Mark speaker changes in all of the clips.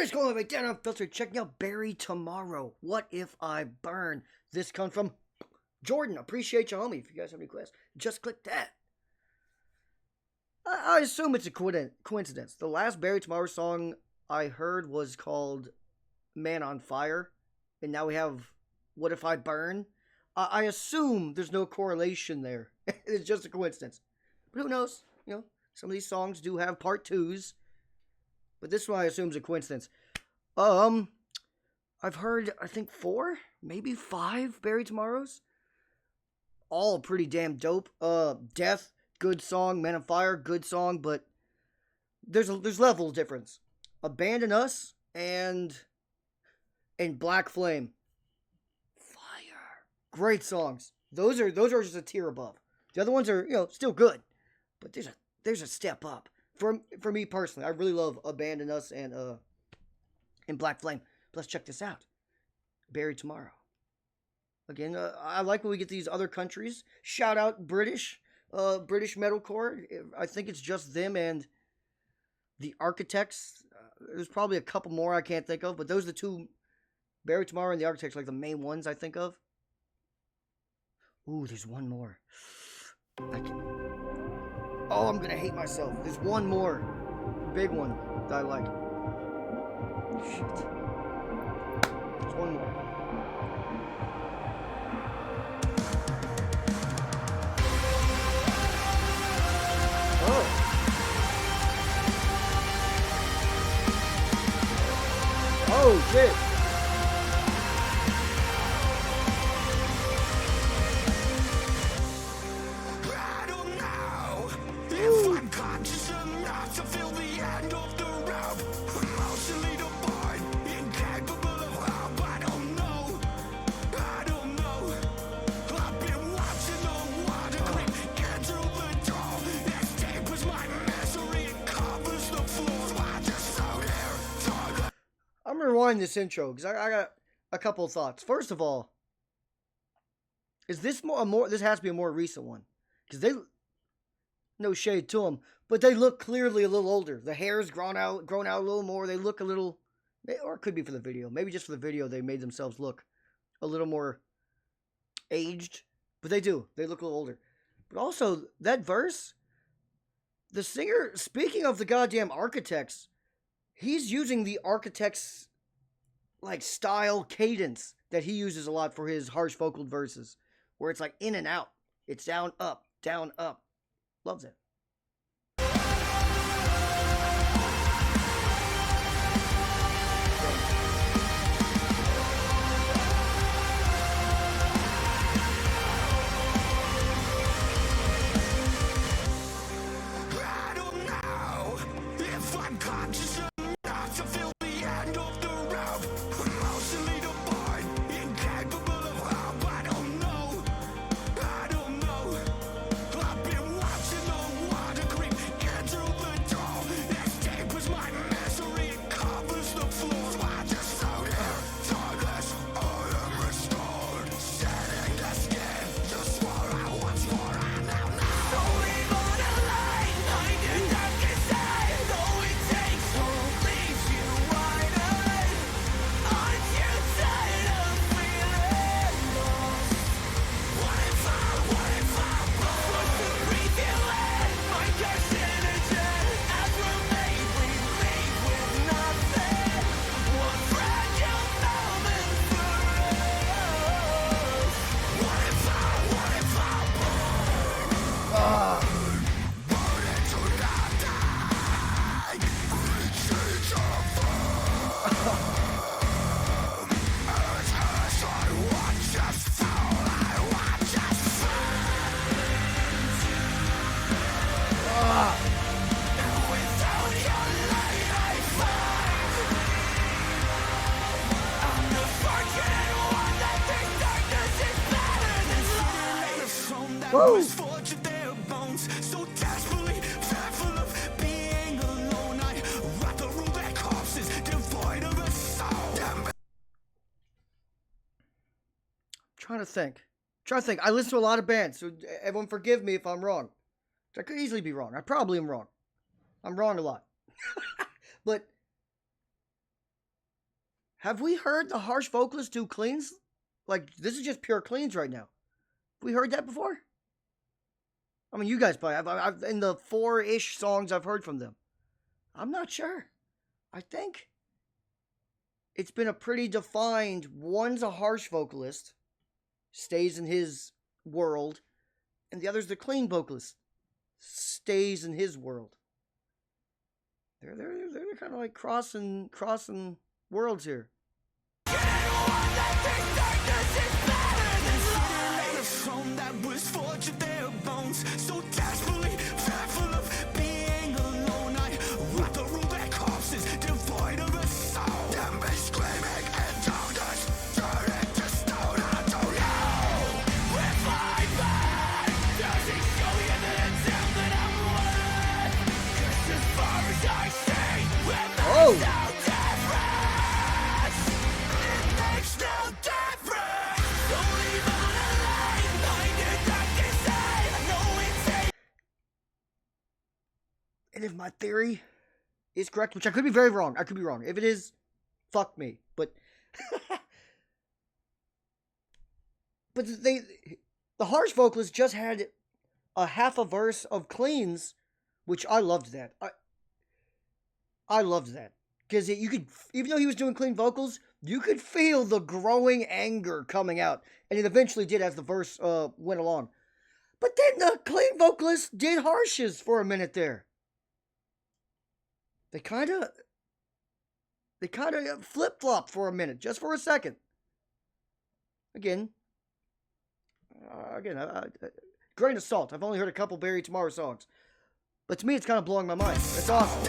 Speaker 1: What is going on right down Unfiltered? Checking out Barry Tomorrow. What if I burn? This comes from Jordan. Appreciate you, homie. If you guys have any questions, just click that. I assume it's a coincidence. The last Barry Tomorrow song I heard was called Man on Fire. And now we have What If I Burn? I assume there's no correlation there. It's just a coincidence. But who knows? You know, some of these songs do have part twos. But this one I assume is a coincidence. I've heard, I think 4, maybe 5 Barry Tomorrows. All pretty damn dope. Death, good song. Man on Fire, good song. But there's level difference. Abandon Us and Black Flame. Fire. Great songs. Those are just a tier above. The other ones are, still good. But there's a step up. For me personally, I really love Abandon Us and Black Flame. Let's check this out. Barry Tomorrow. Again, I like when we get these other countries. Shout out British metalcore. I think it's just them and the Architects. There's probably a couple more I can't think of, but those are the two. Barry Tomorrow and the Architects are like the main ones I think of. Ooh, there's one more. Oh, I'm gonna hate myself. There's one more big one that I like. Shit. There's one more. Oh. Oh, shit. I'm gonna rewind this intro because I got a couple of thoughts. First of all, is this this has to be a more recent one because no shade to them, but they look clearly a little older. The hair's grown out a little more. They look a little, or it could be for the video. Maybe just for the video they made themselves look a little more aged, but they do. They look a little older. But also that verse, the singer, speaking of the goddamn Architects, he's using the Architects like style cadence that he uses a lot for his harsh vocal verses, where it's like in and out. It's down, up, down, up. Loves it.
Speaker 2: I don't know if I'm conscious enough to feel the end of the road. Emotionally devoid, incapable of hope. I don't know. I've been watching the water creep into the door. Escape is my misery, it covers the floor. So I just float here, timeless, I am restored. Shedding the skin, just what I once wore. I now know. So leave on a line, behind your darkest eye. Though it takes hope, leaves you wide-eyed. Aren't you tired of feeling lost? What if I was to breathe you in? My carcinogen as remain, we leave with nothing. One fragile moment for us. What if I burn into nothing? Reaching to as I watch us fall, I watch us without your light I find. I'm the fortunate one that this darkness is better than light. That was forged their bones so desperately fearful of being alone. I wrap the room their corpses devoid of a soul.
Speaker 1: Trying to think. I listen to a lot of bands, so everyone forgive me if I'm wrong. I could easily be wrong. I probably am wrong. I'm wrong a lot. But Have we heard the harsh vocalist do cleans? Like, this is just pure cleans right now. Have we heard that before? I mean, you guys probably. I've in the 4-ish songs I've heard from them. I'm not sure. I think it's been a pretty defined. One's a harsh vocalist, stays in his world, and the other's the clean vocalist, stays in his world. They're kind of like crossing worlds here.
Speaker 2: That was forged in their bones, so desperately fearful of being alone. I want the room that corpses devoid of a soul. Them be screaming in darkness, turning to stone. I don't know if I bad. Does it show you that it's him that I'm with? 'Cause as far as I see, it makes no difference. It makes no difference. Don't leave on a line.
Speaker 1: And if my theory is correct, which I could be very wrong, I could be wrong. If it is, fuck me. But the harsh vocalist just had a half a verse of cleans, which I loved that. I loved that because you could, even though he was doing clean vocals, you could feel the growing anger coming out, and it eventually did as the verse went along. But then the clean vocalist did harshes for a minute there. They kind of flip-flopped for a minute, just for a second. Again, grain of salt. I've only heard a couple Buried Tomorrow songs, but to me, it's kind of blowing my mind. It's awesome.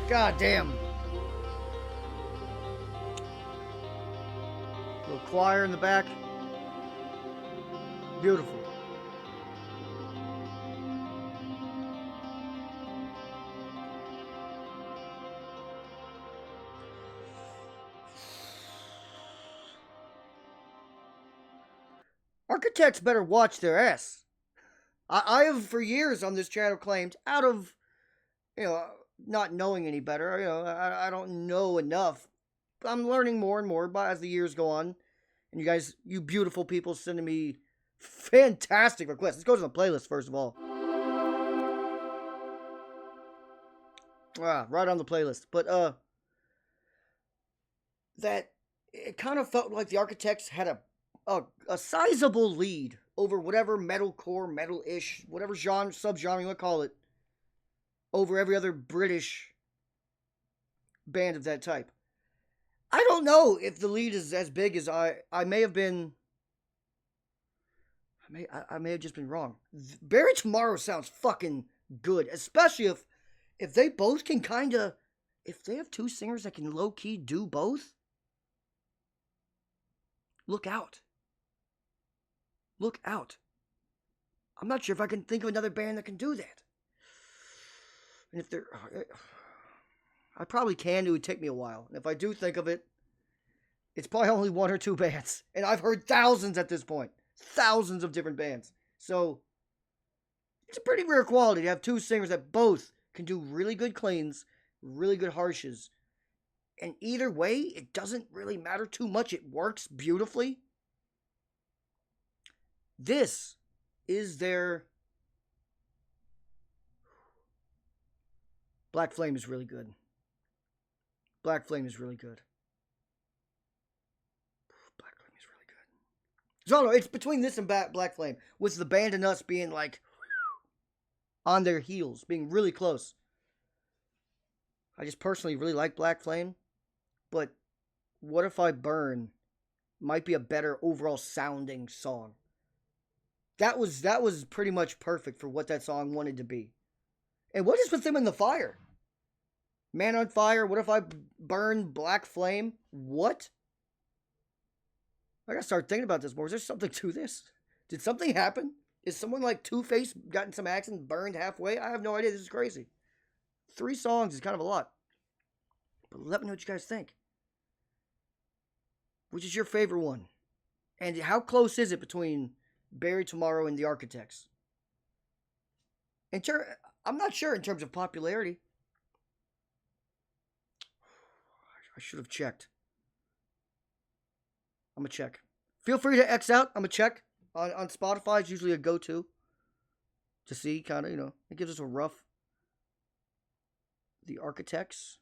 Speaker 1: God damn. Little choir in the back. Beautiful. Architects better watch their ass. I have for years on this channel claimed, out of, not knowing any better, I don't know enough. But I'm learning more and more as the years go on. And you guys, you beautiful people, sending me fantastic requests. Let's go to the playlist first of all. Right on the playlist. But that it kind of felt like the Architects had a sizable lead over whatever metalcore, metal-ish, whatever genre, subgenre you want to call it, over every other British band of that type. I don't know if the lead is as big as I may have been. I may have just been wrong. Buried Tomorrow sounds fucking good, especially if they both can kind of, if they have two singers that can low key do both. Look out. Look out. I'm not sure if I can think of another band that can do that. And if they're, I probably can. It would take me a while. And if I do think of it, it's probably only one or two bands. And I've heard thousands at this point. Thousands of different bands. So, it's a pretty rare quality to have two singers that both can do really good cleans, really good harshes, And either way, it doesn't really matter too much. It works beautifully. This is their... Black Flame is really good. Black Flame is really good. Black Flame is really good. So, no, it's between this and Black Flame, with the band and us being like on their heels, being really close. I just personally really like Black Flame, but What If I Burn might be a better overall sounding song. That was pretty much perfect for what that song wanted to be. And what is with them in the fire? Man on Fire, What If I Burn, Black Flame? What? I gotta start thinking about this more. Is there something to this? Did something happen? Is someone like Two-Face got in some accident, burned halfway? I have no idea. This is crazy. 3 songs is kind of a lot. But let me know what you guys think. Which is your favorite one? And how close is it between Buried Tomorrow and The Architects? I'm not sure in terms of popularity. I should have checked. I'm going to check. Feel free to X out. I'm going to check. On Spotify, it's usually a go-to. To see, kind of, it gives us a rough... The Architects.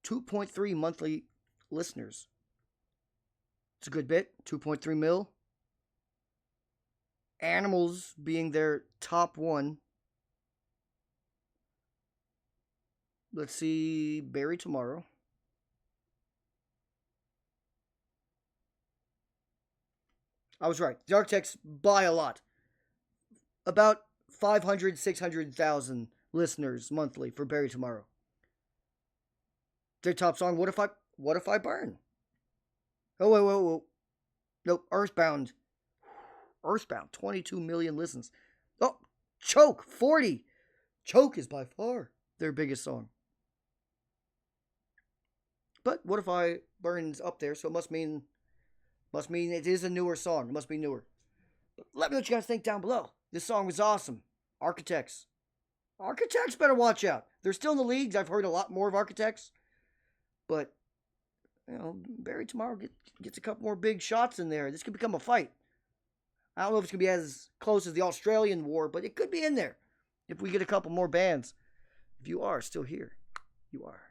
Speaker 1: 2.3 monthly listeners. It's a good bit. 2.3 mil. Animals being their top one. Let's see. Buried Tomorrow. I was right. The Architects by a lot. About 500, 600,000 listeners monthly for Buried Tomorrow. Their top song, What If I Burn? Oh, whoa. Nope, Earthbound. 22 million listens. Oh, Choke, 40. Choke is by far their biggest song. But What If I Burn's up there, so it must mean it is a newer song. It must be newer. But let me know what you guys think down below. This song was awesome. Architects better watch out. They're still in the leagues. I've heard a lot more of Architects. But, Buried Tomorrow gets a couple more big shots in there. This could become a fight. I don't know if it's going to be as close as the Australian War, but it could be in there if we get a couple more bands. If you are still here, you are.